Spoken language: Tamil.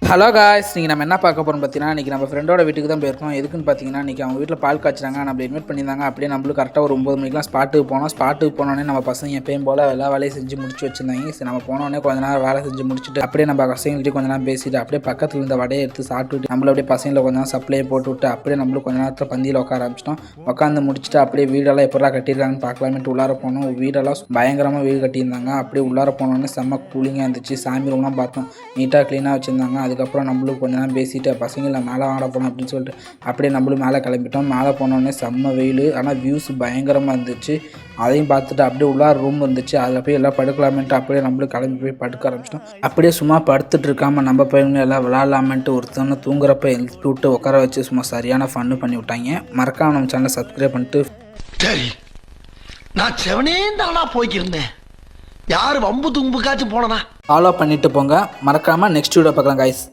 ஹலோ காய்ஸ், நீங்கள் நம்ம என்ன பார்க்க போகிறோம் பார்த்தீங்கன்னா, இன்றைக்கி நம்ம ஃப்ரெண்டோட வீட்டுக்கு தான் போயிருக்கோம். எதுக்குன்னு பார்த்தீங்கன்னா, இன்றைக்கி அவங்க வீட்டில் பால் காய்ச்சிறாங்க. நம்ம இன்வைட் பண்ணியிருந்தாங்க. அப்படியே நம்மளும் கரெக்டாக ஒரு 9 மணிக்கெலாம் ஸ்பாட்டுக்கு போனோம். ஸ்பாட்டுக்கு போனோடனே நம்ம பசங்க எப்பயும் போல் எல்லா வேலையும் செஞ்சு முடிச்சு வச்சுருந்தாங்க. சரி, நம்ம போனோடனே கொஞ்ச நேரம் வேலை செஞ்சு முடிச்சுட்டு அப்படியே நம்ம பசங்கள்கிட்ட கொஞ்ச நேரம் பேசிட்டு அப்படியே பக்கத்தில் இருந்த வடையை எடுத்து சாப்பிட்டுட்டு நம்மள அப்படியே பசங்களை கொஞ்ச நேரம் சப்ளையை போட்டு விட்டு அப்படியே நம்மளும் கொஞ்ச நேரத்தில் பந்தியில் உட்கார ஆரம்பிச்சிட்டோம். உட்காந்து முடிச்சுட்டு அப்படியே வீடெல்லாம் எப்படா கட்டியிருக்காங்கன்னு பார்க்கலாமேட்டு உள்ளார போனோம். வீடெல்லாம் பயங்கரமாக வீடு கட்டியிருந்தாங்க. அப்படியே உள்ளார போனோடனே செம்ம கூலிங்காக இருந்துச்சு. சாமி ரூம்லாம் பார்த்தோம், நீட்டாக க்ளீனாக வச்சுருந்தாங்க. அதுக்கப்புறம் நம்மளும் கொஞ்ச நேரம் பேசிட்டு பசங்களை மேலே வாட போனோம் அப்படின்னு சொல்லிட்டு அப்படியே நம்மளும் மேலே கிளம்பிட்டோம். மேலே போனோடனே செம்ம வெயில், ஆனால் வியூஸ் பயங்கரமாக இருந்துச்சு. அதையும் பார்த்துட்டு அப்படியே உள்ளார ரூம் இருந்துச்சு, அதில் போய் எல்லாம் படுக்கலாமேன்ட்டு அப்படியே நம்மளும் கிளம்பி போய் படுக்க ஆரம்பிச்சிட்டோம். அப்படியே சும்மா படுத்துட்டு இருக்காமல் நம்ம பையனுங்க எல்லாம் விளாட்லாமேன்ட்டு ஒருத்தவங்க தூங்குறப்ப எழுப்பி விட்டு உட்கார வச்சு சும்மா சரியான ஃபன்னு பண்ணி விட்டாங்க. மறக்காம நம்ம சேனலை சப்ஸ்கிரைப் பண்ணிட்டு. சரி, நான் செவனே தானா போய்க்கிருந்தேன், யாரு வம்பு தும்புக்காச்சும் போனனா ஃபாலோ பண்ணிட்டு போங்க. மறக்காமல் நெக்ஸ்ட் வீடியோ பார்க்கலாம் கைஸ்.